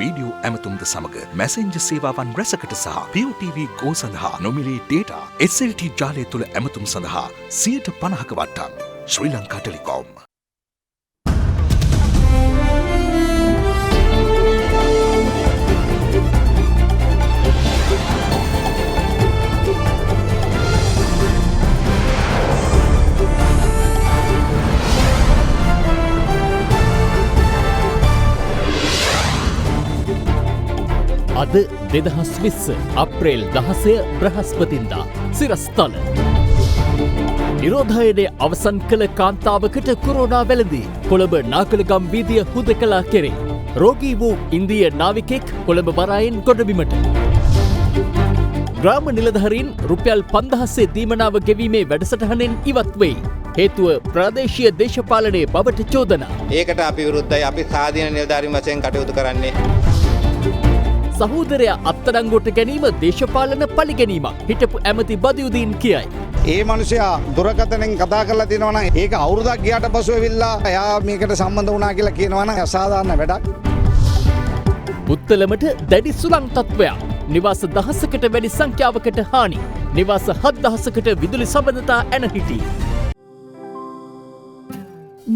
Video ඇමතුම්ද සමග Messenger සේවාවන් රැසකට සහ POTV Go සඳහා නොමිලේ ඩේටා SLT ජාලය තුළ ඇමතුම් සඳහා 50% වට්ටම්. ශ්‍රී ලංකා ටෙලිකොම්. අද 2020 අප්‍රේල් 16 බ්‍රහස්පතින්දා සිරස්තල නිරෝධායනය අවසන් කළ කාන්තාවකට කොරෝනා වැළඳී කොළඹ නාකලගම් වීදිය හුදකලා කෙරේ. රෝගී වූ ඉන්දිය නාවිකෙක් කොළඹ වරායෙන් ගොඩබිමට. ග්‍රාම නිලධාරීන් රුපියල් 5000 දීමනාව ගෙවීමේ වැඩසටහනෙන් ඉවත් වෙයි. හේතුව ප්‍රාදේශීය දේශපාලනයේ බවට චෝදනා. ඒකට අපි විරුද්ධයි. අපි සාධීන නිලධාරීන් වශයෙන් කටයුතු කරන්නේ. සහෝදරයා අත්අඩංගුවට ගැනීම දේශපාලන පලිගැනීමක් හිටපු ඇමති බදියුදීන් කියයි. ඒ මිනිසයා දුරකථනෙන් කතා කරලා තිනවා නම් ඒක අවුරුද්දක් ගියාට පසු එවිල්ලා එයා මේකට සම්බන්ධ වුණා කියලා කියනවා නම් අසාධාරණ වැඩක්. පුත්තලමට දැඩි සුළං තත්ත්වයක්. නිවාස 1000කට වැඩි සංඛ්‍යාවකට හානි. නිවාස 7000කට විදුලි සබඳතා ඇන හිටි.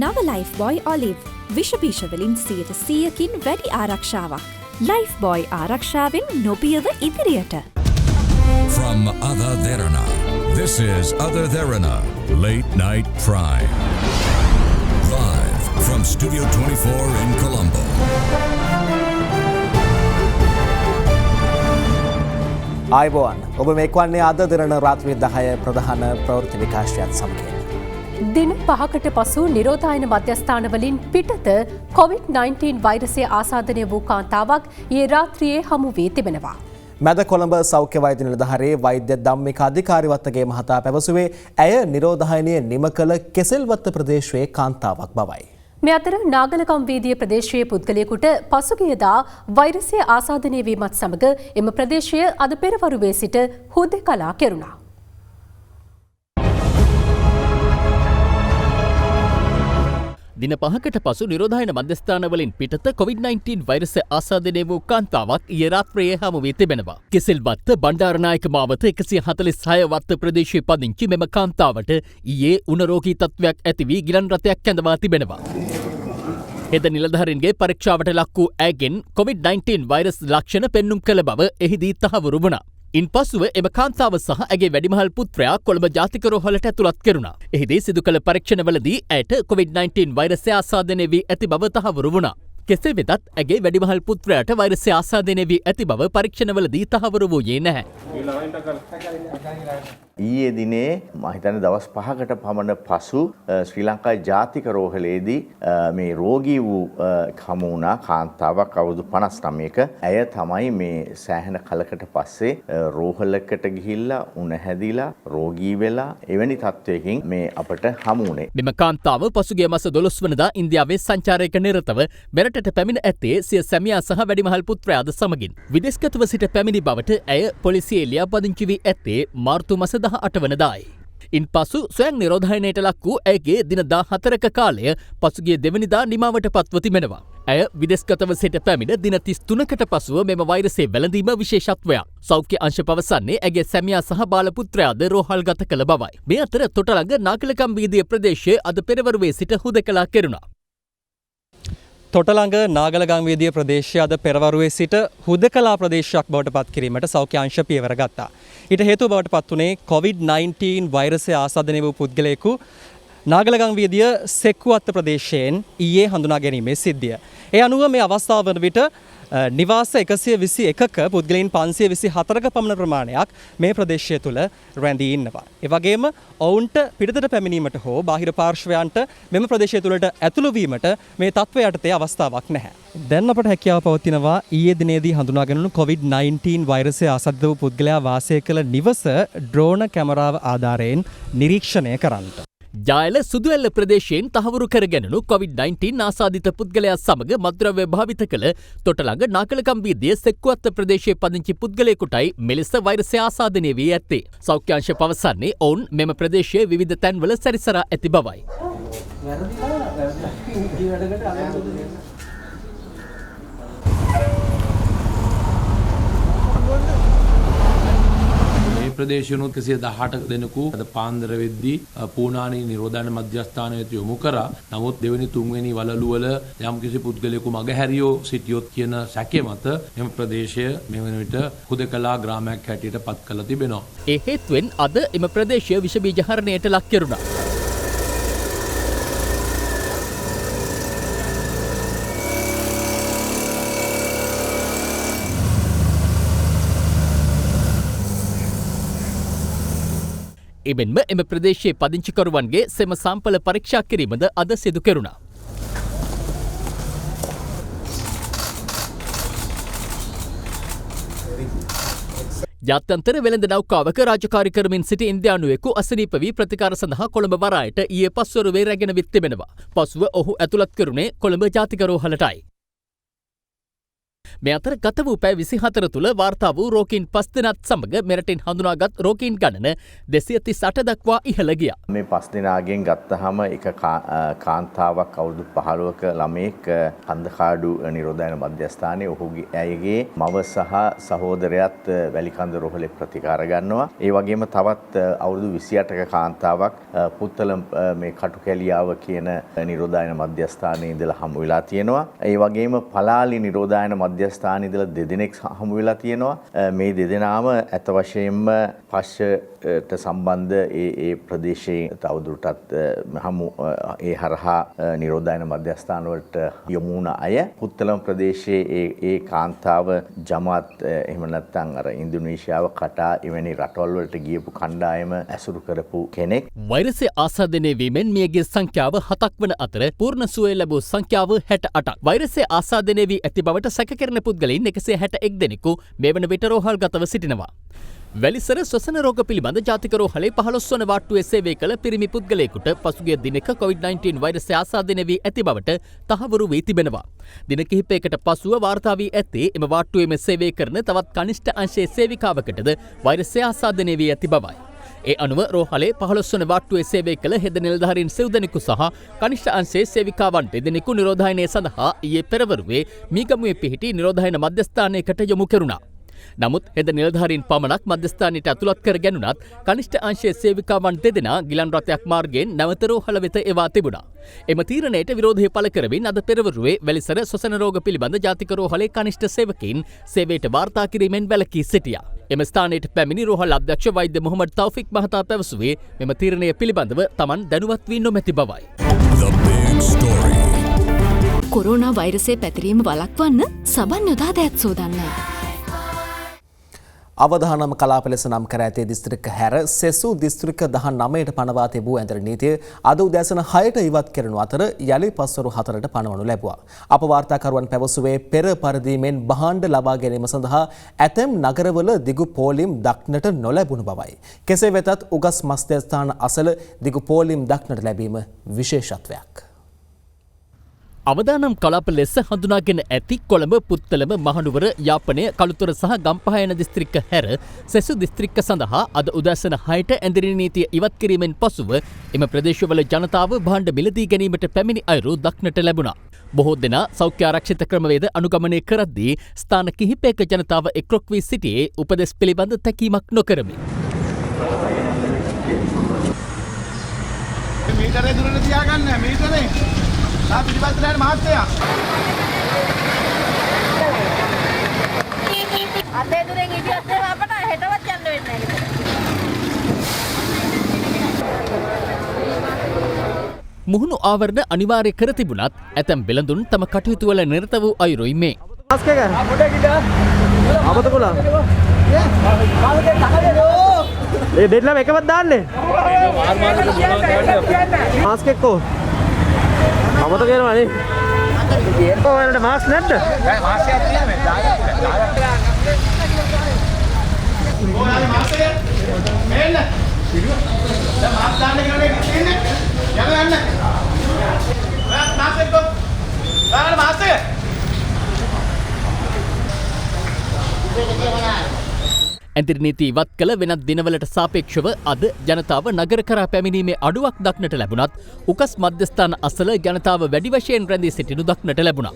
නව ලයිෆ්බොයි ඔලිව් විෂබීජ වලින් 100%කින් වැඩි ආරක්ෂාවක්. ලයිෆ්බොයි ආරක්ෂාවෙන් නොබියව ඉදිරියට. From Ada Derana, this is Ada Derana, Late Night Prime. Live from Studio 24 in Colombo. ආයුබෝවන් ඔබ මේක්වන්නේ අද දින රාත්‍රී 10 ප්‍රධාන ප්‍රවෘත්ති විකාශයත් සමග. දින 5කට පසු නිරෝධායන මධ්‍යස්ථානවලින් පිටත COVID-19 වෛරසය ආසාදනය වූ කාන්තාවක් ඊයේ රාත්‍රියේ හමු වී තිබෙනවා. මැද කොළඹ සෞඛ්‍ය වෛද්‍ය නිලධාරී වෛද්‍ය ධම්මික අධිකාරිවත්තගේ මහතා පැවසුවේ ඇය නිරෝධායනය නිම කළ කෙසෙල්වත්ත ප්‍රදේශයේ කාන්තාවක් බවයි. මේ අතර නාගලකම් වීදිය ප්‍රදේශයේ පුද්ගලයෙකුට පසුගියදා වෛරසය ආසාදනය වීමත් සමග එම ප්‍රදේශය අද පෙරවරුවේ සිට හුදෙකලා කෙරුණා. දින 5කට පසු නිරෝධායන මධ්‍යස්ථානවලින් පිටත COVID-19 වෛරසය ආසාදනය වූ කාන්තාවක් ඊයේ රාත්‍රියේ හමු වී තිබෙනවා. කෙසෙල්වත්ත බණ්ඩාරනායක මාවත 146 වත්ත ප්‍රදේශයේ පදිංචි මෙම කාන්තාවට ඊයේ උණරෝගී තත්ත්වයක් ඇති වී ගිලන් රථයක් කැඳවා තිබෙනවා. හෙද නිලධාරීන්ගේ පරීක්ෂාවට ලක් වූ ඇගෙන් COVID-19 වෛරස් ලක්ෂණ පෙන්නුම් කළ බව එහිදී තහවුරු වුණා. ඉන් පසුව එම කාන්තාව සහ ඇගේ වැඩිමහල් පුත්‍රයා කොළඹ ජාතික රෝහලට ඇතුළත් කෙරුණා. එහිදී සිදු කළ පරීක්ෂණවලදී ඇයට COVID-19 වෛරසය ආසාදනය වී ඇති බව තහවුරු වුණා. කෙසේ වෙතත් ඇගේ වැඩිමහල් පුත්‍රයාට වෛරසය ආසාදනය වී ඇති බව පරීක්ෂණවලදී තහවුරු වූයේ නැහැ. ඊයේ දිනේ මම හිතන්නේ දවස් 5කට පමණ පසු ශ්‍රී ලංකා ජාතික රෝහලේදී මේ රෝගී වූ හමු වුණා කාන්තාවක් අවුරුදු 59ක. ඇය තමයි මේ සෑහෙන කලකට පස්සේ රෝහලකට ගිහිල්ලා උණ හැදිලා රෝගී වෙලා එවැනි තත්වයකින් මේ අපට හමු වුණේ. මෙම කාන්තාව පසුගිය මාස 12 වනදා ඉන්දියාවේ සංචාරයක නිරතව මෙරටට පැමිණ ඇත්තේ සිය සැමියා සහ වැඩිමහල් පුත්‍රයාද සමගින්. විදේශගතව සිට පැමිණි බවට ඇය පොලිසියේ ලියාපදිංචි වී ඇත්තේ මාර්තු මාස 18 වනදායි. ඉන් පසු ස්වයං නිරෝධායනයට ලක් වූ ඇයගේ දින 14ක කාලය පසුගිය දෙවනිදා නිමාවට පත්ව තිබෙනවා. ඇය විදේශගතව සිට පැමිණ දින 33කට පසුව මෙම වෛරසයේ වැළඳීම විශේෂත්වයක්. සෞඛ්‍ය අංශ පවසන්නේ ඇගේ සැමියා සහ බාල පුත්‍රයාද රෝහල්ගත කළ බවයි. මේ අතර තොටලඟ නාකලකම් වීදිය ප්‍රදේශයේ අද පෙරවරුවේ සිට හුදකලා කෙරුණා. තොටලඟ නාගලගම් වීදිය ප්‍රදේශය අද පෙරවරුවේ සිට හුදකලා ප්‍රදේශයක් බවට පත් කිරීමට සෞඛ්‍ය අංශ පියවර ගත්තා. ඊට හේතුව බවට පත් වුණේ COVID-19 වෛරසය ආසාදනය වූ පුද්ගලයෙකු නාගලගම් වීදිය සෙක්කුවත්ත ප්‍රදේශයෙන් ඊයේ හඳුනා ගැනීමේ සිද්ධිය. ඒ අනුව මේ අවස්ථාව වන විට නිවාස 121ක පුද්ගලයන් 524ක පමණ ප්‍රමාණයක් මේ ප්‍රදේශය තුළ රැඳී ඉන්නවා. ඒ වගේම ඔවුන්ට පිටතට පැමිණීමට හෝ බාහිර පාර්ශ්වයන්ට මෙම ප්‍රදේශය තුළට ඇතුළු වීමට මේ තත්ත්වය යටතේ අවස්ථාවක් නැහැ. දැන් අපට හැකියාව පවතිනවා ඊයේ දිනේදී හඳුනා ගැනුණු COVID-19 වෛරසය ආසාදිත වූ පුද්ගලයා වාසය කළ නිවස ඩ්‍රෝන කැමරාව ආධාරයෙන් නිරීක්ෂණය කරන්නට. ජායල සුදුඇල්ල ප්‍රදේශයෙන් තහවුරු කරගෙනනු COVID-19 ආසාදිත පුද්ගලයා සමග මද්‍රව්‍ය භාවිත කළ තොටලඟ නාකලකම් වීදිය සෙක්කුවත්ත ප්‍රදේශයේ පදිංචි පුද්ගලයෙකුටයි මෙලෙස වෛරසය ආසාදනය වී ඇත්තේ. සෞඛ්‍ය අංශ පවසන්නේ ඔවුන් මෙම ප්‍රදේශයේ විවිධ තැන්වල සැරිසරා ඇති බවයි. ප්‍රදේශයනොත් 118 දෙනෙකු අද පාන්දර වෙද්දී පූර්ණානි නිරෝධායන මධ්‍යස්ථානයට යොමු කරා. නමුත් දෙවෙනි තුන්වෙනි වලලු වල යම්කිසි පුද්ගලයෙකු මගහැරියෝ සිටියොත් කියන සැකය මත මෙම ප්‍රදේශය මේ වන විට හුදකලා ග්‍රාමයක් හැටියට පත් කරලා තිබෙනවා. ඒ හේතුවෙන් අද එම ප්‍රදේශය විෂ බීජ හරණයට ලක් කෙරුණා. එමෙන්ම එම ප්‍රදේශයේ පදිංචිකරුවන්ගේ සෙම සම්පල පරීක්ෂා කිරීමද අද සිදු කෙරුණා. ජාත්‍යන්තර වෙළඳ නෞකාවක රාජකාරී කරමින් සිටි ඉන්දියානුවෙකු අසනීප වී ප්‍රතිකාර සඳහා කොළඹ වරායට ඊයේ පස්වරුවේ රැගෙන විත් තිබෙනවා. පසුව ඔහු ඇතුළත් කෙරුණේ කොළඹ ජාතික රෝහලටයි. මේ අතර ගත වූ පැය 24 තුළ වාර්තා වූ රෝගීන් 5 දෙනාත් සමග මෙරටින් හඳුනාගත් රෝගීන් ගණන 238 දක්වා ඉහළ ගියා. මේ 5 දෙනාගෙන් ගත්තහම එක කාන්තාවක් අවුරුදු 15ක ළමයෙක් කන්දකාඩු නිරෝධායන මධ්‍යස්ථානයේ ඔහුගේ ඇයගේ මව සහ සහෝදරයාත් වැලිකන්ද රෝහලේ ප්‍රතිකාර ගන්නවා. ඒ වගේම තවත් අවුරුදු 28ක කාන්තාවක් පුත්තලම් මේ කටුකැලියාව කියන නිරෝධායන මධ්‍යස්ථානයේ ඉඳලා හමු වෙලා තියෙනවා. ඒ වගේම පලාලි නිරෝධායන මධ්‍යස්ථානයේ ඉඳලා දෙදෙනෙක් හමු වෙලා තියෙනවා. මේ දෙදෙනාම ඇත්ත වශයෙන්ම පශ්චයට සම්බන්ධ ඒ ප්‍රදේශයේ තවදුරටත් හමු ඒ හරහා නිරෝධායන මධ්‍යස්ථාන වලට යොමු වුණ අය. පුත්තලම් ප්‍රදේශයේ ඒ කාන්තාව ජමාත් එහෙම නැත්නම් අර ඉන්දුනීසියාව කටා එවැනි රටවල් වලට ගියපු කණ්ඩායම ඇසුරු කරපු කෙනෙක්. වෛරසය ආසාදනය වීමෙන් මියගිය සංඛ්‍යාව 7ක් වන අතර පූර්ණ සුවය ලැබූ සංඛ්‍යාව 68ක්. වෛරසය ආසාදනය වී ඇති බවට සැකකරන පුද්ගලයින් 161 දෙනෙකු මේ වන විට රෝහල්ගතව සිටිනවා. වැලිසර ශ්වසන රෝග පිළිබඳ ජාතික රෝහලේ 15 වන වාට්ටුවේ සේවය කළ පිරිමි පුද්ගලයෙකුට පසුගිය දිනක COVID-19 වෛරසය ආසාදනය වී ඇති බවට තහවුරු වී තිබෙනවා. දින කිහිපයකට පසුව වාර්තා වී ඇත්තේ එම වාට්ටුවේම සේවය කරන තවත් කනිෂ්ඨ අංශයේ සේවිකාවකටද වෛරසය ආසාදනය වී ඇති බවයි. ඒ අනුව රෝහලේ 15 වන වාට්ටුවේ සේවය කළ හෙද නිලධාරීන් 9 දෙනෙකු සහ කනිෂ්ඨ අංශයේ සේවිකාවන් 2 දෙනෙකු නිරෝධායනය සඳහා ඊයේ පෙරවරුවේ මීගමුවේ පිහිටි නිරෝධායන මධ්‍යස්ථානයකට යොමු කෙරුණා. නමුත් හෙද නිලධාරීන් පමණක් මධ්‍යස්ථානයට ඇතුළත් කර ගැනුණත් කනිෂ්ඨ අංශයේ සේවිකාවන් 2 දෙනා ගිලන් රථයක් මාර්ගයෙන් නැවත රෝහල වෙත එවා තිබුණා. එම තීරණයට විරෝධය පළ කරමින් අද පෙරවරුවේ වැලිසර ශ්වසන රෝග පිළිබඳ ජාතික රෝහලේ කනිෂ්ඨ සේවකයින් සේවයට වාර්තා කිරීමෙන් වැළකී සිටියා. එම ස්ථානයට පැමිණි රෝහල් අධ්‍යක්ෂ වෛද්‍ය මොහමඩ් තෞෆික් මහතා පැවසුවේ මෙම තීරණය පිළිබඳව තමන් දැනුවත් වී නොමැති බවයි. කොරෝනා වෛරසය පැතිරීම වළක්වන්න සබන් යොදා දෑත් සෝදන්න. අවධානම කලාප ලෙස නම් කර ඇති දිස්ත්‍රික්ක හැර සෙසු දිස්ත්‍රික්ක 19ට පනවා තිබූ ඇඳර නීතිය අද උදෑසන 6ට ඉවත් කරනු අතර යලි පස්වරු 4ට පනවනු ලැබුවා. අප වාර්තාකරුවන් පැවසුවේ පෙර පරිදිමෙන් භාණ්ඩ ලබා ගැනීම සඳහා ඇතැම් නගරවල දිගු පෝලිම් දක්නට නොලැබුණු බවයි. කෙසේ වෙතත් උගස් මස්දස්ථාන අසල දිගු පෝලිම් දක්නට ලැබීම විශේෂත්වයක්. අවදානම් කලාප ලෙස හඳුනාගෙන ඇති කොළඹ පුත්තලම මහනුවර යාපනය කළුතර සහ ගම්පහ යන දිස්ත්‍රික්ක හැර සෙසු දිස්ත්‍රික්ක සඳහා අද උදෑසන 6ට ඇඳිරි නීතිය ඉවත් කිරීමෙන් පසුව එම ප්‍රදේශවල ජනතාව භාණ්ඩ මිලදී ගැනීමට පැමිණි අයුරු දක්නට ලැබුණා. බොහෝ දෙනා සෞඛ්‍ය ආරක්ෂිත ක්‍රමවේද අනුගමනය කරද්දී ස්ථාන කිහිපයක ජනතාව එක්රොක් වී සිටියේ උපදෙස් පිළිබඳ තැකීමක් නොකරමි. මීටරේ දුරට තියාගන්න මීටරේ පිටිපස්සට මහත්තයා අතේ දුරෙන් ඉතිවත් අපට හෙටවත් යන්න වෙන්නේ නැහැ. මුහුණු ආවරණ අනිවාර්ය කර තිබුණත් ඇතැම් වෙළඳුන් තම කටයුතු වල නිරත වූ අයුරුයි මේ. මාස්ක් එක අමතකුණා. ඒ දෙන්නම එකවත් දාන්නේ. මාස්ක් එක්කෝ අමතක වෙනවා නේ. ඔයාලට මාස්ක් නැද්ද? මාස්ක් එකක් තියෙනවා දාගන්න. ඔයාලා මාස්ක් එක මෙන්න. දැන් මාස්ක් දාන්න කියලා ඉන්නේ. යන්න. ඔයාලා මාස්ක් එක. ඔයාලා මාස්ක් එක. ඇඳිරි නීති ඉවත් කළ වෙනත් දිනවලට සාපේක්ෂව අද ජනතාව නගර කරා පැමිණීමේ අඩුවක් දක්නට ලැබුණත් උකස් මධ්‍යස්ථාන අසල ජනතාව වැඩි වශයෙන් රැඳී සිටිනු දක්නට ලැබුණා.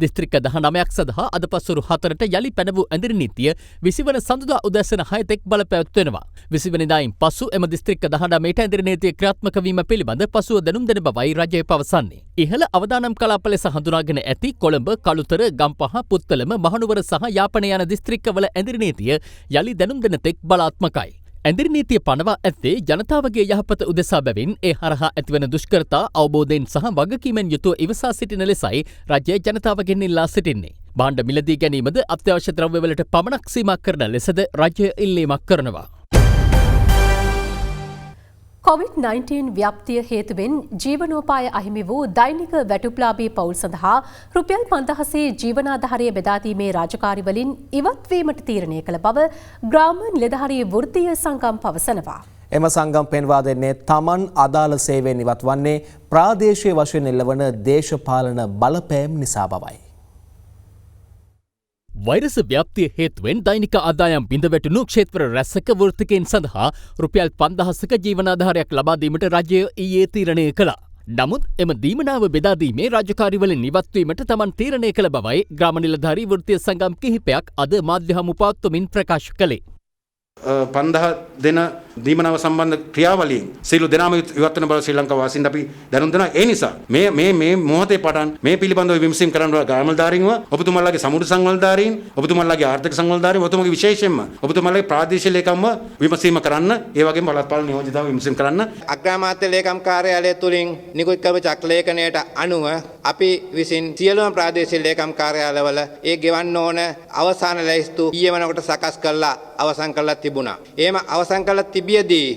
දිස්ත්‍රික්ක 19ක් සඳහා අද පසුරු 4ට යලි පැන වූ ඇඳිරි නීතිය 20 වන සඳුදා උදෑසන 6 තෙක් බලපැවැත්වෙනවා. 20 වෙනිදායින් පසු එම දිස්ත්‍රික්ක 19ට ඇඳිරි නීතිය ක්‍රියාත්මක වීම පිළිබඳ පසුව දැනුම් දෙන බවයි රජය පවසන්නේ. ඉහළ අවදානම් කලාප ලෙස හඳුනාගෙන ඇති කොළඹ, කළුතර, ගම්පහ, පුත්තලම, මහනුවර සහ යාපනය යන දිස්ත්‍රික්කවල ඇඳිරි නීතිය යලි දැනුම් දෙන තෙක් බලාත්මකයි. ඇඳිරි නීතිය පනවා ඇත්තේ ජනතාවගේ යහපත උදෙසා බැවින් ඒ හරහා ඇතිවන දුෂ්කරතා අවබෝධයෙන් සහ වගකීමෙන් යුතුව ඉවසා සිටින ලෙසයි රජය ජනතාවගෙන් ඉල්ලා සිටින්නේ. භාණ්ඩ මිලදී ගැනීමද අත්‍යවශ්‍ය ද්‍රව්‍යවලට පමණක් සීමා කරන ලෙසද රජය ඉල්ලීමක් කරනවා. COVID-19 ව්‍යාප්තිය හේතුවෙන් ජීවනෝපාය අහිමි වූ දෛනික වැටුප්ලාභී පවුල් සඳහා රුපියල් 5000 ජීවනාධාරය බෙදාදීමේ රාජකාරිවලින් ඉවත්වීමට තීරණය කළ බව ග්‍රාම නිලධාරී වෘත්තීය සංගම් පවසනවා. එම සංගම් පෙන්වා දෙන්නේ තමන් අදාළ සේවයෙන් ඉවත් වන්නේ ප්‍රාදේශීය වශයෙන් එල්ලවන දේශපාලන බලපෑම් නිසා බවයි. වෛරස ව්‍යාප්තිය හේතුවෙන් දෛනික ආදායම් බිඳවැටුණු ක්ෂේත්‍ර රැසක වෘත්තිකයන් සඳහා රුපියල් 5000ක ජීවනාධාරයක් ලබා දීමට රජය ඊයේ තීරණය කළා. නමුත් එම දීමනාව බෙදා දීමේ රාජකාරිවලින් ඉවත්වීමට තමන් තීරණය කළ බවයි ග්‍රාම නිලධාරී වෘත්තීය සංගම් කිහිපයක් අද මාධ්‍ය හමු පවත්වමින් ප්‍රකාශ කළේ. 5000 දෙන දීමනාව සම්බන්ධ ක්‍රියාවලියෙන් සියලු දෙනාම ඉවත් වෙන බව ශ්‍රී ලංකා වාසීන්ට අපි දැනුම් දෙනවා. ඒ නිසා මේ මොහොතේ පටන් මේ පිළිබඳව විමසීම් කරන්න ග්‍රාමනිලධාරීන්ව, ඔබතුමාලාගේ සමුදු සංවලධාරීන්, ඔබතුමාලාගේ ආර්ථික සංවලධාරීන්, ඔබතුමාගේ විශේෂයෙන්ම ඔබතුමාලාගේ ප්‍රාදේශීය ලේකම්ව විමසීම කරන්න, ඒ වගේම පළාත් පාලන නියෝජිතව විමසීම් කරන්න. අග්‍රාමාත්‍ය ලේකම් කාර්යාලය තුලින් නිකුත් කළ චක්‍රලේඛනයට අනුව අපි විසින් සියලුම ප්‍රාදේශීය ලේකම් කාර්යාලවල ඒ ගෙවන්න ඕන අවසාන ලැයිස්තු ඊයේ වෙනකොට සකස් කරලා අවසන් කරලා තිබුණා. එහෙම අවසන් කරලා තිබියදී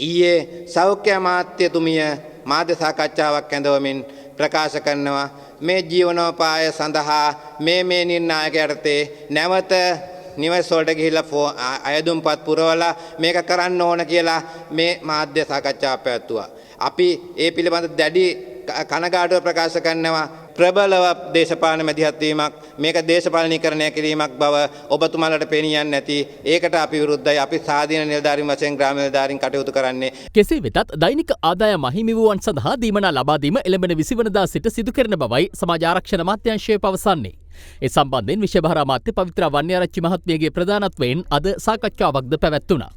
ඊයේ සෞඛ්‍ය අමාත්‍යතුමිය මාධ්‍ය සාකච්ඡාවක් ඇඳවමින් ප්‍රකාශ කරනවා මේ ජීවනෝපාය සඳහා මේ නිර්ණායක යටතේ නැවත නිවස් වලට ගිහිල්ලා අයදුම්පත් පුරවලා මේක කරන්න ඕන කියලා මේ මාධ්‍ය සාකච්ඡාව පැවැත්තුවා. අපි ඒ පිළිබඳ දැඩි කනගාටුව ප්‍රකාශ කරනවා. ප්‍රබලව දේශපාලන මැදිහත් වීමක්, මේක දේශපාලනීකරණය කිරීමක් බව ඔබතුමාලට පෙනියන්නේ නැති. ඒකට අපි විරුද්ධයි. අපි සාධීන නිලධාරීන් වශයෙන් ග්‍රාම නිලධාරීන් කටයුතු කරන්නේ. කෙසේ වෙතත් දෛනික ආදායම අහිමි වූවන් සඳහා දීමනා ලබා දීම එළඹෙන 20 වනදා සිට සිදු කරන බවයි සමාජ ආරක්ෂණ අමාත්‍යාංශය පවසන්නේ. ඒ සම්බන්ධයෙන් විශේෂ අමාත්‍ය පවිත්‍ර වන්‍යාරච්චි මහත්මියගේ ප්‍රධානත්වයෙන් අද සාකච්ඡාවක්ද පැවැත්වුණා.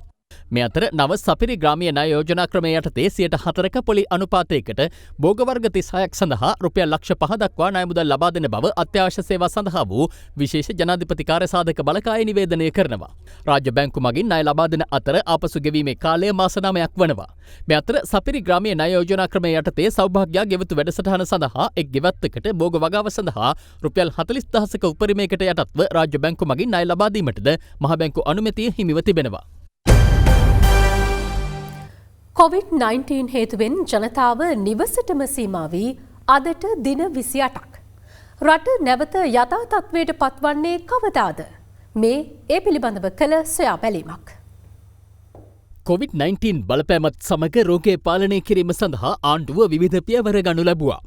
මේ අතර නව සපිරි ග්‍රාමීය ණය යෝජනා ක්‍රමය යටතේ 104ක පොලි අනුපාතයකට භෝග වර්ග 36ක් සඳහා රුපියල් ලක්ෂ 5 දක්වා ණය මුදල් ලබා දෙන බව අත්‍යවශ්‍ය සේවා සඳහා වූ විශේෂ ජනාධිපති කාර්යසාධක බලකාය නිවේදනය කරනවා. රාජ්‍ය බැංකු මගින් ණය ලබා දෙන අතර ආපසු ගෙවීමේ කාලය මාස 9ක් වනවා. මේ අතර සපිරි ග්‍රාමීය ණය යෝජනා ක්‍රමය යටතේ සෞභාග්‍ය ගෙවතු වැඩසටහන සඳහා එක් ගෙවත්තකට භෝග වගාව සඳහා රුපියල් 40000ක උපරිමයකට යටත්ව රාජ්‍ය බැංකු මගින් ණය ලබා දීමටද මහ බැංකු අනුමැතිය හිමිව තිබෙනවා. COVID-19 හේතුවෙන් ජනතාව නිවසටම සීමා වී අදට දින 28ක්. රට නැවත යථා තත්ත්වයට පත්වන්නේ කවදාද? මේ ඒ පිළිබඳව කළ සොයා බැලීමක්. COVID-19 බලපෑමත් සමග රෝගය පාලනය කිරීම සඳහා ආණ්ඩුව විවිධ පියවර ගනු ලැබුවා.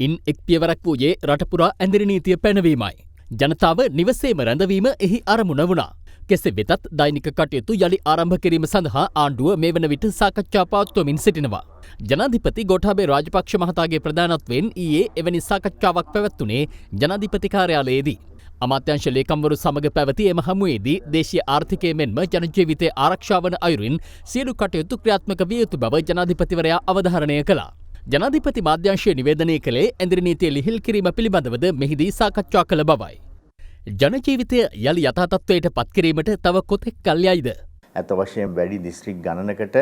ඉන් එක් පියවරක් වූයේ රටපුරා ඇඳිරි නීතිය පැනවීමයි. ජනතාව නිවසේම රැඳවීම එහි අරමුණ වුණා. කෙසේ වෙතත් දෛනික කටයුතු යළි ආරම්භ කිරීම සඳහා ආණ්ඩුව මේ වන විට සාකච්ඡා පවත්වමින් සිටිනවා. ජනාධිපති ගෝඨාභය රාජපක්ෂ මහතාගේ ප්‍රධානත්වයෙන් ඊයේ එවැනි සාකච්ඡාවක් පැවැත්වුණේ ජනාධිපති කාර්යාලයේදී. අමාත්‍යාංශ ලේකම්වරු සමග පැවති එම හමුවේදී දේශීය ආර්ථිකය මෙන්ම ජනජීවිතය ආරක්ෂා වන අයුරින් සියලු කටයුතු ක්‍රියාත්මක විය යුතු බව ජනාධිපතිවරයා අවධාරණය කළා. ජනාධිපති මාධ්‍යංශය නිවේදනය කළේ ඇඳිරි නීතිය ලිහිල් කිරීම පිළිබඳවද මෙහිදී සාකච්ඡා කළ බවයි. ජනජීවිතය යළි යථාතත්වයට පත්කිරීමට තව කොතෙක් කල් යයිද? ඇත වශයෙන් වැඩි දිස්ත්‍රික් ගණනකට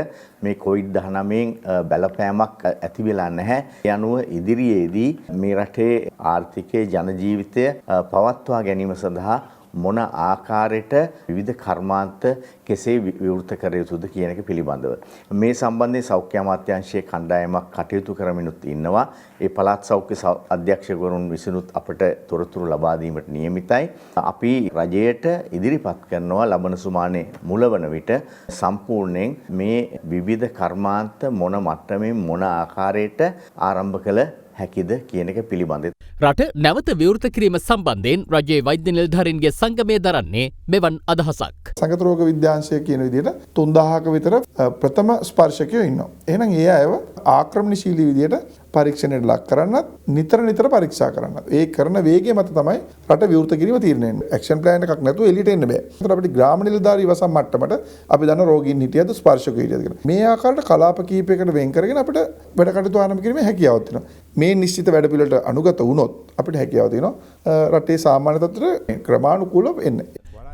මේ COVID-19 බලපෑමක් ඇති වෙලා නැහැ. ඒ අනුව ඉදිරියේදී මේ රටේ ආර්ථිකයේ ජනජීවිතය පවත්වා ගැනීම සඳහා මොන ආකාරයට විවිධ කර්මාන්ත කෙසේ විවෘත කර යුතුද කියන එක පිළිබඳව මේ සම්බන්ධයෙන් සෞඛ්‍ය අමාත්‍යාංශයේ කණ්ඩායමක් කටයුතු කරමිනුත් ඉන්නවා. ඒ පළාත් සෞඛ්‍ය අධ්‍යක්ෂකවරුන් විසිනුත් අපට තොරතුරු ලබා දීමට නියමිතයි. අපි රජයට ඉදිරිපත් කරනවා ලබන සුමානේ මුලවන විට සම්පූර්ණයෙන් මේ විවිධ කර්මාන්ත මොන මට්ටමින් මොන ආකාරයට ආරම්භ කළ හැකිද කියන එක පිළිබඳව. රට නැවත විවෘත කිරීම සම්බන්ධයෙන් රජයේ වෛද්‍ය නිලධාරීන්ගේ සංගමය දරන්නේ මෙවන් අදහසක්. සංගත රෝග විද්‍යාංශය කියන විදිහට 3000ක විතර ප්‍රථම ස්පර්ශකයෝ ඉන්නවා. එහෙනම් ඒ අයව ආක්‍රමණශීලී විදිහට පරීක්ෂණයට ලක් කරන්නත් නිතර පරීක්ෂා කරන්නත්. ඒ කරන වේගය මත තමයි රට විවෘත කිරීම තීරණය වෙන්නේ. ඇක්ෂන් ප්ලෑන් එකක් නැතුව එළියට එන්න බෑ. ඒතර අපිට ග්‍රාම නිලධාරී ඉවසම් මට්ටමට අපි දන්න රෝගීන් හිටියද ස්පර්ශක හිටියද කියලා. මේ ආකාරයට කලාප කීපයකට වෙන් කරගෙන අපිට වැඩ කටයුතු ආරම්භ කිරීමේ හැකියාවක් තියෙනවා. මේ නිශ්චිත වැඩ පිළිවෙලට අනුගත වුණොත් අපිට හැකියාව තියෙනවා රටේ සාමාන්‍ය තත්ත්වයට ක්‍රමානුකූලව එන්න.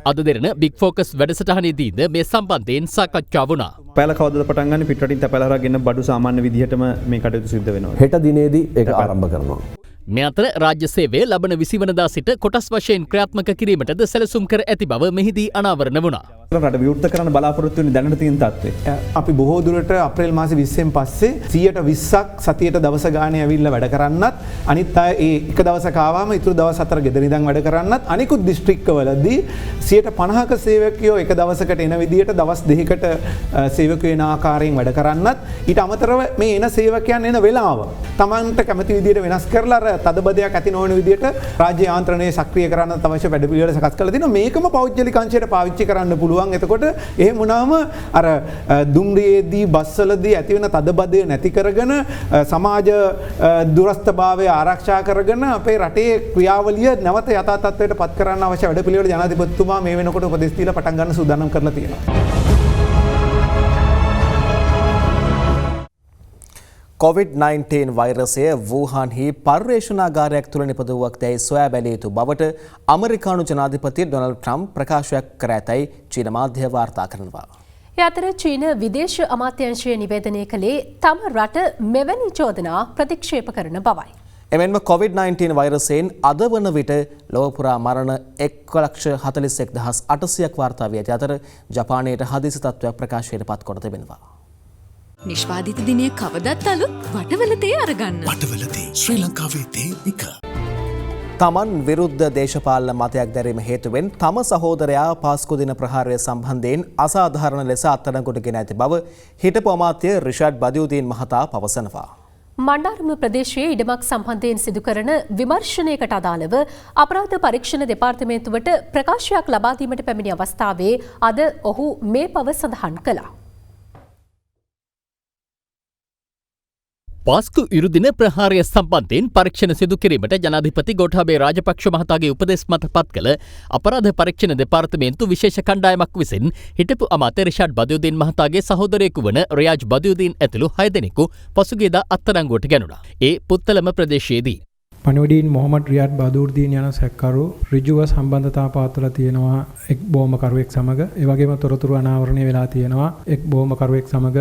අද දෙරන බික් ෆෝකස් වැඩසටහනේදීද මේ සම්බන්ධයෙන් සාකච්ඡා වුණා. පැල කවදද පටන් ගන්න පිටරටින් තැපැල හරගෙන බඩු සාමාන්‍ය විදිහටම මේ කටයුතු සිද්ධ වෙනවා. හෙට දිනේදී ඒක ආරම්භ කරනවා. මේ අතර රාජ්‍ය සේවය ලබන 20 වනදා සිට කොටස් වශයෙන් ක්‍රියාත්මක කිරීමටද සැලසුම් කර ඇති බව මෙහිදී අනාවරණ වුණා. රට විවෘත කරන්න බලාපොරොත්තු වෙන දැනට තියෙන තත්ත්වය. අපි බොහෝ දුරට අප්‍රේල් මාසේ 20න් පස්සේ 120ක් සතියට දවස ගානේ ඇවිල්ලා වැඩ කරන්නත් අනිත් අය ඒ එක දවසක ආවම ඊටු දවස් 4 ගෙදර ඉඳන් වැඩ කරන්නත් අනිකුත් දිස්ත්‍රික්කවලදී 50%ක සේවකයෝ එක දවසකට එන විදියට දවස් 2කට සේවකයෝ එන ආකාරයෙන් වැඩ කරන්නත් ඊට අමතරව මේ එන සේවකයන් එන වෙලාව Tamanට කැමති විදියට වෙනස් කරලා අර තදබදයක් ඇති නොවන විදියට රාජ්‍ය යාන්ත්‍රණය සක්‍රිය කරන්න අවශ්‍ය වැඩ පිළිවෙල සකස් කරලා තිනවා. මේකම පෞද්ගලික අංශයට පාවිච්චි කරන්න පුළුවන්. එතකොට එහෙම වුණාම අර දුම්රියේදී බස්වලදී ඇති වෙන තදබදය නැති කරගෙන සමාජ දුරස්ථභාවය ආරක්ෂා කරගෙන අපේ රටේ ක්‍රියාවලිය නැවත යථා තත්ත්වයට පත් කරන්න අවශ්‍ය වැඩ පිළිවෙල ජනාධිපතිතුමා මේ වෙනකොට උපදෙස් දීලා පටන් ගන්න සූදානම් කරලා තියෙනවා. COVID-19 වෛරසය වූහාන්හි පර්යේෂණාගාරයක් තුළ නිපදවුවක් දැයි සොයා බැලිය යුතු බවට අමරිකානු ජනාධිපති ඩොනල්ඩ් ට්‍රම්ප් ප්‍රකාශයක් කර ඇතැයි චීන මාධ්‍ය වාර්තා කරනවා. ඒ අතර චීන විදේශ අමාත්‍යංශය නිවේදනය කළේ තම රට මෙවැනි චෝදනා ප්‍රතික්ෂේප කරන බවයි. එමෙන්ම COVID-19 වෛරසයෙන් අද වන විට ලොව පුරා මරණ 1,41,800ක් වාර්තා වී ඇති අතර ජපානයට හදිසි තත්ත්වයක් ප්‍රකාශයට පත් කොට තිබෙනවා. නිෂ්පාදිත දිනය කවදත් අලුත් වටවලතේ අරගන්න. වටවලතේ ශ්‍රී ලංකාවේ තේ එක. තමන් විරුද්ධ දේශපාලන මතයක් දැරීම හේතුවෙන් තම සහෝදරයා පාස්කු දින ප්‍රහාරය සම්බන්ධයෙන් අසාධාරණ ලෙස අත්අඩංගුවට ගෙන ඇති බව හිටපු අමාත්‍ය රිෂඩ් බදියුදීන් මහතා පවසනවා. මණ්ඩාරම ප්‍රදේශයේ ඉඩමක් සම්බන්ධයෙන් සිදු කරන විමර්ශනයකට අදාළව අපරාධ පරීක්ෂණ දෙපාර්තමේන්තුවට ප්‍රකාශයක් ලබා දීමට පැමිණි අවස්ථාවේ අද ඔහු මේ බව සඳහන් කළා. පාස්කු ඉරුදින ප්‍රහාරය සම්බන්ධයෙන් පරීක්ෂණ සිදු කිරීමට ජනාධිපති ගෝඨාභය රාජපක්ෂ මහතාගේ උපදෙස් මත පත් කළ අපරාධ පරීක්ෂණ දෙපාර්තමේන්තු විශේෂ කණ්ඩායමක් විසින් හිටපු අමාත්‍ය රිෂඩ් බදියුදීන් මහතාගේ සහෝදරයෙකු වන රියාජ් බදියුදීන් ඇතුළු 6 දෙනෙකු පසුගියදා අත්අඩංගුවට ගැනුණා. ඒ පුත්තලම ප්‍රදේශයේදී පණිවඩීන් මොහමඩ් රියාඩ් බදූර්දීන් යන සැකකරු ඍජුව සම්බන්ධතා පාත්‍රලා තියෙනවා එක් බෝම්බකරුවෙක් සමග. ඒ වගේම තොරතුරු අනාවරණය වෙලා තියෙනවා එක් බෝම්බකරුවෙක් සමග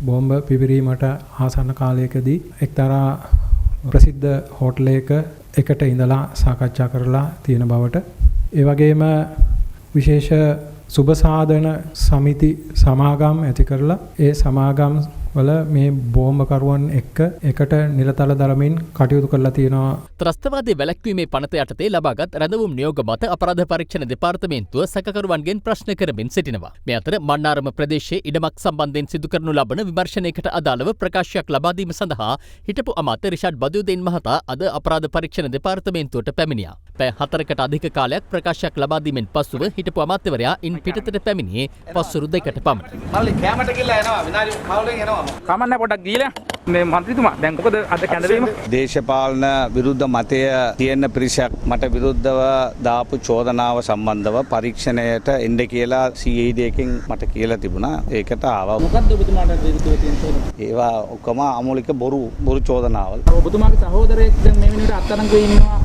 බෝම්බ පිපිරීමට ආසන්න කාලයකදී එක්තරා ප්‍රසිද්ධ හෝටලයක එකට ඉඳලා සාකච්ඡා කරලා තියෙන බවට. ඒ වගේම විශේෂ සුබ සාධන සමිති සමාගම් ඇති කරලා ඒ සමාගම් වල මේ බෝම්බකරුවන් එකට නිලතල දරමින් කටයුතු කරලා තියෙනවා. ත්‍රස්තවාදී වැළැක්වීමේ පනත යටතේ ලබාගත් රැඳවුම් නියෝග මත අපරාධ පරීක්ෂණ දෙපාර්තමේන්තුව සැකකරුවන්ගෙන් ප්‍රශ්න කරමින් සිටිනවා. මේ අතර මන්නාරම ප්‍රදේශයේ ඉඩමක් සම්බන්ධයෙන් සිදු කරනු ලබන විමර්ශනයකට අදාළව ප්‍රකාශයක් ලබා දීම සඳහා හිටපු අමාත්‍ය රිෂඩ් බදියුදීන් මහතා අද අපරාධ පරීක්ෂණ දෙපාර්තමේන්තුවට පැමිණියා. පැය 4කට අධික කාලයක් ප්‍රකාශයක් ලබා දීමෙන් පසුව හිටපු අමාත්‍යවරයා ඉන් පිටතට පැමිණියේ පස්වරු 2කට පමණ. මල්ලි කැමරට ගිහලා එනවා විනාඩි 15න් එනවා. කමන්න පොඩක් ගිහලා මේ මන්ත්‍රීතුමා දැන් මොකද අද කැඳවීම දේශපාලන විරුද්ධ මතය තියෙන පිරිසක් මට විරුද්ධව දාපු චෝදනාව සම්බන්ධව පරීක්ෂණයට එන්න කියලා CID එකෙන් මට කියලා තිබුණා. ඒකට ආවා. මොකද්ද ඔබතුමාට විරුද්ධව තියෙන චෝදනා? ඒවා ඔක්කොම අමූලික බොරු චෝදනාවල්. ඔබතුමාගේ සහෝදරයෙක් දැන් මේ වෙනුවට අත්අඩංගුවේ ඉන්නවා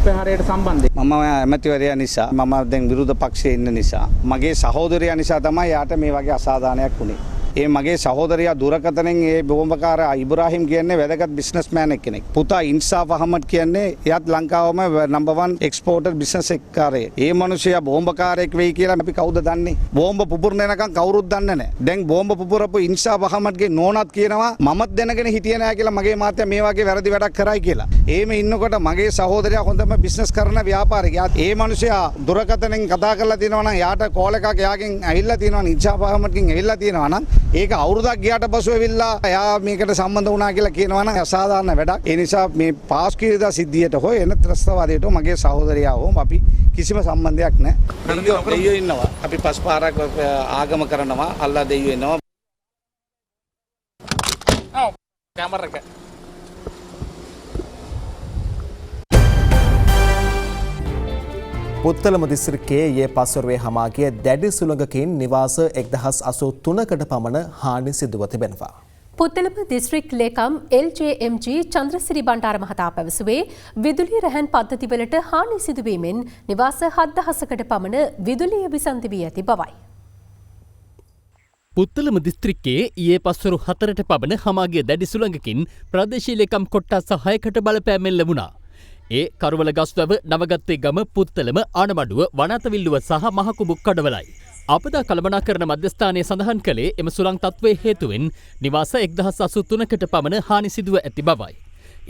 ප්‍රහාරයට සම්බන්ධයෙන්. මම ඇමතිවරයා නිසා මම දැන් විරුද්ධ පක්ෂයේ ඉන්න නිසා මගේ සහෝදරයා නිසා තමයි යාට මේ වගේ අසාධානයක් වුණේ. ඒ මගේ සහෝදරයා දුරකථනෙන් ඒ බෝම්බකාර ඉබ්‍රාහිම් කියන්නේ වැදගත් බිස්නස්මෑන් කෙනෙක්. පුතා ඉන්සාෆ් අහමඩ් කියන්නේ එයාත් ලංකාවම නම්බර් 1 එක්ස්පෝර්ටර් බිස්නස් එක්කාරයෙක්. ඒ මිනිහයා බෝම්බකාරයෙක් වෙයි කියලා අපි කවුද දන්නේ? බෝම්බ පුපුරන එනකන් කවුරුත් දන්නේ නැහැ. දැන් බෝම්බ පුපුරපු ඉන්සාෆ් අහමඩ්ගේ නෝනාත් කියනවා මමත් දැනගෙන හිටියේ නැහැ කියලා මගේ මාත්‍යා මේ වගේ වැරදි වැඩක් කරයි කියලා. එහෙම ඉන්නකොට මගේ සහෝදරයා හොඳම බිස්නස් කරන ව්‍යාපාරිකයා. ඒ මිනිහයා දුරකථනෙන් කතා කරලා තියෙනවා නම් යාට කෝල් එකක් එයාගෙන් ඇවිල්ලා තියෙනවා නම් ඉන්සාෆ් අහමඩ්ගෙන් ඇවිල්ලා තියෙනවා නම් ඒක අවුරුද්දක් ගියාට පසු ඇවිල්ලා එයා මේකට සම්බන්ධ වුණා කියලා කියනවා නම් අසාධාරණ වැඩක්. ඒ නිසා මේ පාස්කීරිදා සිද්ධියට හොය එන ත්‍රස්තවාදයට මගේ සහෝදරයා වොම් අපි කිසිම සම්බන්ධයක් නැහැ. දෙයියෝ ඉන්නවා. අපි පස් පාරක් ආගම කරනවා. අල්ලා දෙයියෝ ඉන්නවා. කැමරක පුත්තලම දිස්ත්‍රික්කයේ ඊයේ පස්වරුවේ හමාගිය දැඩි සුළඟකින් නිවාස 1083කට පමණ හානි සිදුව තිබෙනවා. පුත්තලම දිස්ත්‍රික් ලේකම් LJMG චන්ද්‍රසිරි බණ්ඩාර මහතා පැවසුවේ විදුලි රැහැන් පද්ධතිවලට හානි සිදුවීමෙන් නිවාස 7000කට පමණ විදුලිය විසන්ධි වී ඇති බවයි. පුත්තලම දිස්ත්‍රික්කයේ ඊයේ පස්වරු 4ට පමණ හමාගිය දැඩි සුළඟකින් ප්‍රදේශීය ලේකම් කොට්ටාස 6කට බලපෑමෙන් ලැබුණා. ඒ කරුවල ගස්වැව නවගත්තේ ගම පුත්තලම ආනමඩුව වනාතවිල්ලුව සහ මහකුඹු කඩවලයි. අපදා කළමනාකරණ මධ්‍යස්ථානය සඳහන් කළේ එම සුළං තත්ත්වයේ හේතුවෙන් නිවාස 1083කට පමණ හානි සිදුව ඇති බවයි.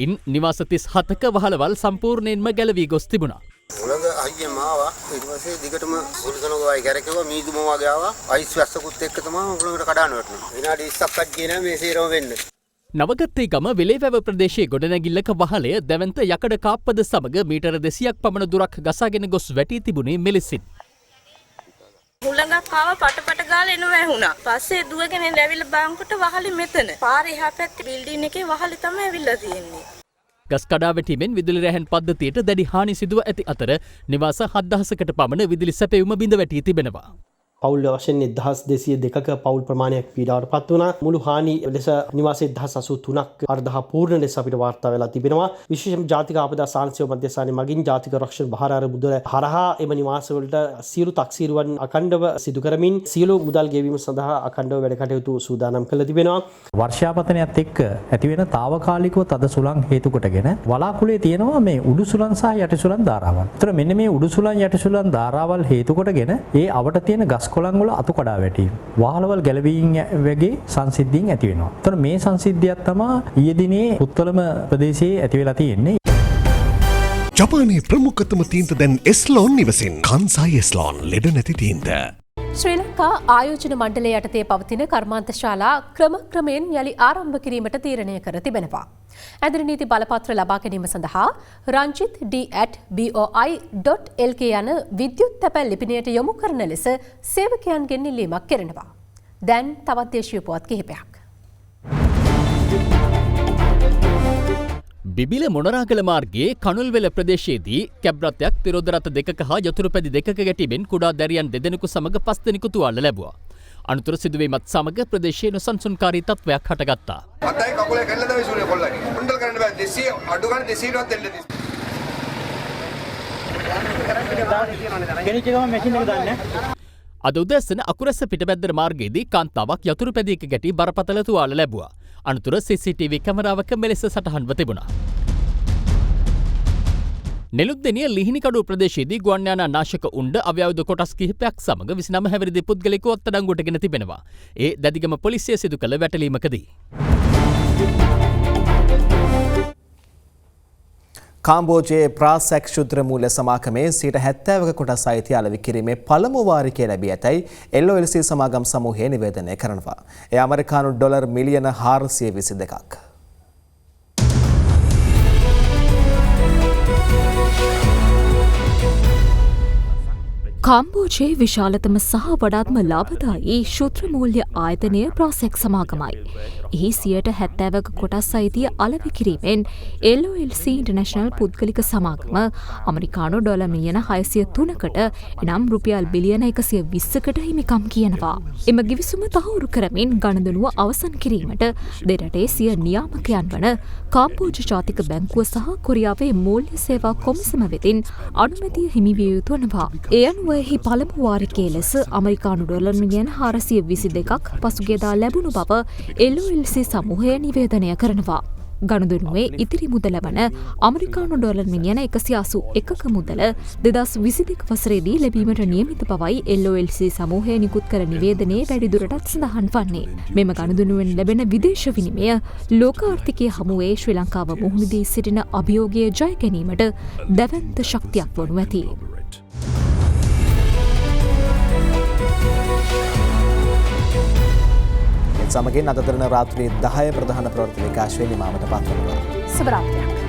ඉන් නිවාස 37ක වහලවල් සම්පූර්ණයෙන්ම ගැලවී ගොස් තිබුණා. උලඟ අයියෙන් ආවා ඊට පස්සේ දිගටම සුළුසුළු වයි කරකෙවා මීදුම වගේ ආවා අයිස් වැස්සකුත් එක්ක තමයි උලඟට කඩාන වැටුණා. විනාඩි 20ක්වත් ගියේ නැහැ මේ සීරම වෙන්න. නවගත්තේ ගම වෙලේවැව ප්‍රදේශයේ ගොඩනැගිල්ලක වහලය දැවන්ත යකඩ කාප්පද සමග මීටර 200ක් පමණ දුරක් ගසාගෙන ගොස් වැටී තිබුණේ මෙලෙසින්. හුළඟක් ආව පටපට ගාලා එනවා ඇහුණා. පස්සේ දුවගෙන ඇවිල්ලා බලනකොට වහලෙ මෙතන. පාරේ එහා පැත්තේ බිල්ඩින් එකේ වහලෙ තමයි ඇවිල්ලා තියෙන්නේ. ගස් කඩා වැටීමෙන් විදුලි රැහැන් පද්ධතියට දැඩි හානි සිදුව ඇති අතර නිවාස 7000කට පමණ විදුලි සැපයුම බිඳ වැටී තිබෙනවා. පවුල් වශයෙන් 1202ක පවුල් ප්‍රමාණයක් පීඩාවට පත් වුණා. මුළු හානි ලෙස නිවාස 1083ක් අර්ධහ පූර්ණ ලෙස අපිට වාර්තා වෙලා තිබෙනවා. විශේෂම ජාතික ආපදා සාංශය මධ්‍යස්ථානයේ මගින් ජාතික රක්ෂණ බහාර මුදල හරහා එම නිවාස වලට සියලු තක්සීරුවන් අඛණ්ඩව සිදු කරමින් සියලු මුදල් ගෙවීම සඳහා අඛණ්ඩව වැඩ කටයුතු සූදානම් කළ තිබෙනවා. වර්ෂාපතනයත් එක්ක ඇතිවෙන తాවකාලිකව තද සුළං හේතු කොටගෙන වලාකුළේ තියෙනවා මේ උඩු සුළං සහ යටි සුළං ධාරාවන්. ඒතර මෙන්න මේ උඩු සුළං යටි සුළං ධාරාවල් හේතු කොටගෙන ඒ අවට තියෙන ගස් කොළන් වල අතු කඩා වැටීම වහලවල් ගැලවීම වගේ සංසිද්ධීන් ඇති වෙනවා. ඒතර මේ සංසිද්ධියක් තමයි ඊයේ දිනේ පුත්තලම ප්‍රදේශයේ ඇති වෙලා තියෙන්නේ. ජපානයේ ප්‍රමුඛතම තීන්ත දැන් එස්ලෝන් නිවසින් කන්සයි එස්ලෝන් ලෙඩ නැති තීන්ත. ශ්‍රී ලංකා ආයෝජන මණ්ඩලය යටතේ පවතින කර්මාන්තශාලා ක්‍රමක්‍රමයෙන් යළි ආරම්භ කිරීමට තීරණය කර තිබෙනවා. ඇදිරි නීති බලපත්‍ර ලබා ගැනීම සඳහා රංජිත් d@boi.lk යන විද්‍යුත් තැපැල් ලිපිනයට යොමු කරන ලෙස සේවකයන්ගෙන් ඉල්ලීමක් කෙරෙනවා. දැන් තවත් දේශීය පුවත් කිහිපයක්. බිබිල මොනරාගල මාර්ගයේ කනුල්වෙල ප්‍රදේශයේදී කැබ් රථයක් තිරෝධ රථ දෙකක හා යතුරු පැදි දෙකක ගැටීමෙන් කුඩා දැරියන් දෙදෙනෙකු සමග 5 දෙනෙකු තුවාල ලැබුවා. අනතුර සිදුවීමත් සමග ප්‍රදේශයේ නොසන්සුන්කාරී තත්ත්වයක් හටගත්තා. අතයි කකුලේ කැල්ල තමයි සූර්ය කොල්ලගේ. හොන්ඩල් කරන්න බෑ 200 අඩු ගන්න 200වත් දෙන්න තියෙනවා. අද උදැසන අකුරැස්ස පිටබැද්දර මාර්ගයේදී කාන්තාවක් යතුරු පැදියක ගැටි බරපතල තුවාල ලැබුවා. අනතුර CCTV කැමරාවක මෙලෙස සටහන්ව තිබුණා. නෙළුත්දෙනිය ලිහිණිකඩුව ප්‍රදේශයේදී ගුවන් යානා නාශක උණ්ඩ අව්‍යාවුධ කොටස් කිහිපයක් සමග 29 හැවිරිදි පුද්ගලයෙකු අත්අඩංගුවට ගෙන තිබෙනවා. ඒ දැදිගම පොලිසිය සිදු කළ වැටලීමකදී කාම්බෝජයේ ප්‍රාසැක් ශුද්‍ර මූල්‍ය සමාගමේ 70ක කොටස් අයිති අලෙවි කිරීමේ පළමු වාරිකය ලැබී ඇතැයි LOLC සමාගම් සමූහය නිවේදනය කරනවා. එය ඇමරිකානු ඩොලර් මිලියන 422ක්. කාම්බෝජයේ විශාලතම සහ වඩාත්ම ලාභදායී ශුද්‍ර මූල්‍ය ආයතනය ප්‍රාසෙක් සමාගමයි. එහි 70ක කොටස් අයිතිය අලෙවි කිරීමෙන් LOLC ඉන්ටර්නැෂනල් පුද්ගලික සමාගම ඇමරිකානු ඩොලර් මිලියන 603කට එනම් රුපියල් බිලියන 120කට හිමිකම් කියනවා. එම ගිවිසුම තහවුරු කරමින් ගණදනුව අවසන් කිරීමට දෙරටේ සිය නියාමකයන් වන කාම්බෝජ ජාතික බැංකුව සහ කොරියාවේ මූල්‍ය සේවා කොමිසම වෙතින් අනුමැතිය හිමි විය යුතු වනවා. ඒ අනුව එහි පළමු වාරිකයේ ලෙස ඇමරිකානු ඩොලර් මිලියන 422ක් පසුගියදා ලැබුණු බව LOLC සමූහය නිවේදනය කරනවා. ගනුදෙනුවේ ඉතිරි මුදල වන ඇමරිකානු ඩොලර් මිලියන 181ක මුදල 2022 වසරේදී ලැබීමට නියමිත බවයි LOLC සමූහය නිකුත් කර නිවේදනයේ වැඩිදුරටත් සඳහන් වන්නේ. මෙම ගනුදෙනුවෙන් ලැබෙන විදේශ විනිමය ලෝක ආර්ථිකය හමුවේ ශ්‍රී ලංකාව මුහුණ දී සිටින අභියෝගය ජය ගැනීමට දැවැන්ත ශක්තියක් වනු ඇති. සමගින් අද දරන රාත්‍රී 10 ප්‍රධාන ප්‍රවෘත්ති විකාශය නිමාවට පත් වෙනවා. සුබ රාත්‍රියක්.